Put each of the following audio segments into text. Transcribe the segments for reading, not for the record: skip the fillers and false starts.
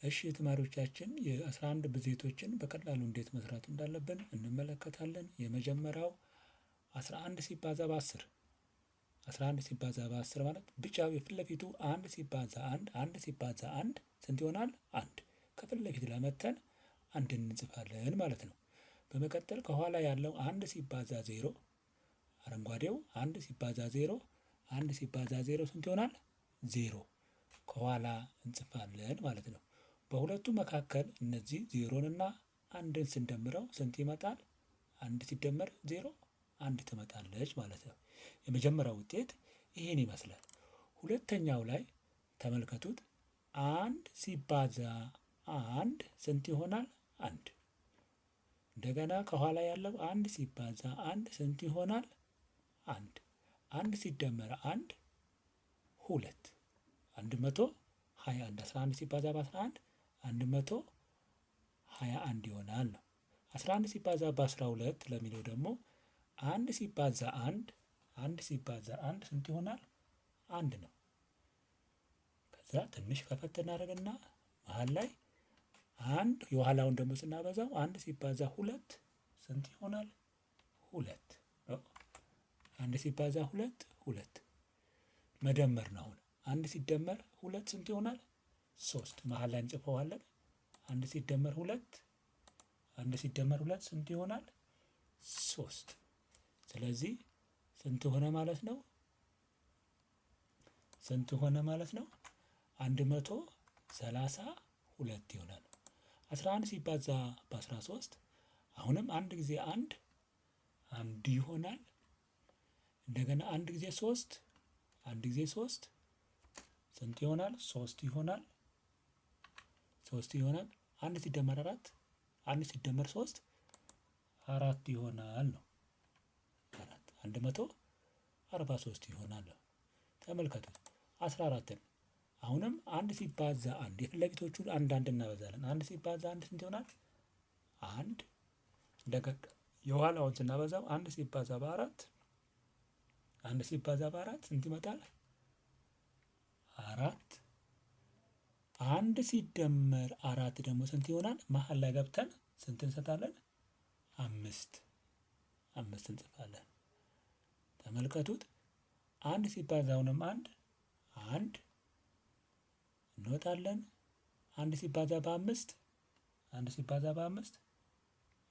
እሺ ተማሪዎቻችን የ11 ብዜቶችን በቀላሉ እንዴት መስራት እንዳለብን እንመለከታለን። የመጀመሪያው 11 ሲባዛ በ10 11 ሲባዛ በ10 ማለት ብቻው የፊት ለፊቱ 1 ሲባዛ 1 ሲባዛ 1 ስንት ይሆናል? 1 ከፊት ለፊት ለመተን አንድ እንጽፋለን ማለት ነው። በመቀጠል ከኋላ ያለው 1 ሲባዛ 0 አረንጓዴው 1 ሲባዛ 0 1 ሲባዛ 0 ስንት ይሆናል? 0 ከኋላ እንጽፋለን ማለት ነው። በሁለቱ መካከል እነዚህ ዜሮንና አንድን ስንደምረው ስንት ይመጣል? 1 ሲደመር 0 1 ትመጣለች ማለት ነው። የመጀመሪያው ውጤት ይሄን ይመስላል። ሁለተኛው ላይ ተመልከቱት። 1 ሲባዛ 1 ስንት ይሆናል? 1። እንደገና ከኋላ ያለው 1 ሲባዛ 1 ስንት ይሆናል? 1። 1 ሲደመር 1 2 121 11 ሲባዛ በ11 121 ይሆናል ነው። 11 ሲባዛ በ12 ለሚለው ደግሞ 1 ሲባዛ 1 ሲባዛ 1 ስንት ይሆናል? 1 ነው። ከዛ ትንሽ ከፈት እናደርግና መሀል ላይ 1 የኋላውን ደግሞ ስናበዛው 1 ሲባዛ 2 ስንት ይሆናል? 2 ነው። 1 ሲባዛ 2 2 መደመር ነው። አሁን 1 ሲደመር 2 ስንት ይሆናል? 3 መሀል ላይ እንጽፈዋለን። 1 ሲደመር 2 1 ሲደመር 2 ስንት ይሆናል? 3። ስለዚህ ስንት ሆነ ማለት ነው? ስንት ሆነ ማለት ነው? 132 ይሆናል። 11 ሲባዛ በ13 አሁንም አንድ ጊዜ 1 ይሆናል። እንደገና አንድ ጊዜ 3 አንድ ጊዜ 3 ስንት ይሆናል? 3 ይሆናል። 3 ይሆናል። 1 ሲደመር 4 1 ሲደመር 3 4 ይሆናል ነው። 143 ይሆናል። ተመልከቱ 14ን አሁንም 1 ሲባዛ 1 የፊት ለፊቶቹን አንድ እናበዛለን። 1 ሲባዛ 1 ስንት ይሆናል? 1 እንደገና የኋላውን ስናበዛው 1 ሲባዛ በ4 1 ሲባዛ በ4 ስንት ይመጣል? 4 1 ሲደመር 4 ደግሞ ስንት ይሆናል? መሀል ላይ ገብተን ስንት እንሰጣለን? 5 እንጽፋለን። ተመልከቱት 1 ሲባዛ አሁንም 1 እንወጣለን። 1 ሲባዛ በ5 1 ሲባዛ በ5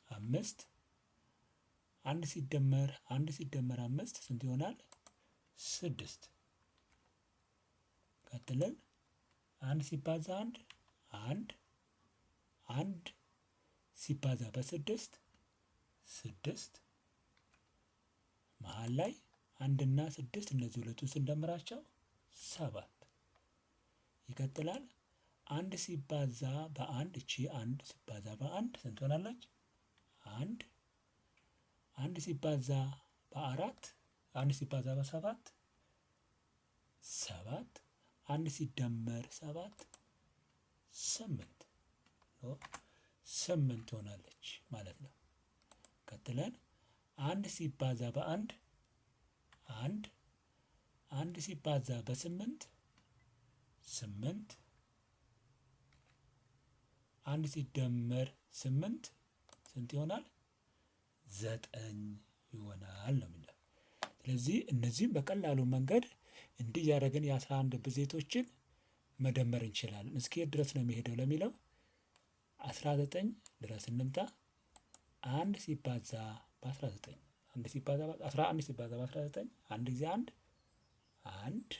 5 1 ሲደመር 5 ስንት ይሆናል? 6 ቀጥለን 1 ሲባዛ 1 ሲባዛ በ6 6 መሀል ላይ 1 እና 6 እነዚህ ሁለቱን ስንደምራቸው 7 ይቀጥላል። 1 ሲባዛ በ1 እቺ 1 ሲባዛ በ1 ስንት ሆናለች? 1 ሲባዛ በ4 1 ሲባዛ በ7 7 1 ሲደመር 7 8 ሆናለች ማለት ነው። ቀጥለን 1 ሲባዛ በ1 1 ሲባዛ በ8 8 1 ሲደመር 8 ስንት ይሆናል? 9 ይሆናል ነው የሚለው። ስለዚህ እነዚህም በቀላሉ መንገድ እንዲህ እያደረግን የ11 ብዜቶችን መደመር እንችላለን። እስከ የት ድረስ ነው የሚሄደው ለሚለው 19 ድረስ እንምጣ። 1 ሲባዛ በ19 11 ሲባዛ በ19 አንድ ጊዜ 1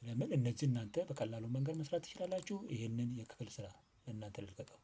ስለምን እነዚህ እናንተ በቀላሉ መንገድ መስራት ትችላላችሁ። ይህንን የክፍል ስራ ለእናንተ ልልቀቀው።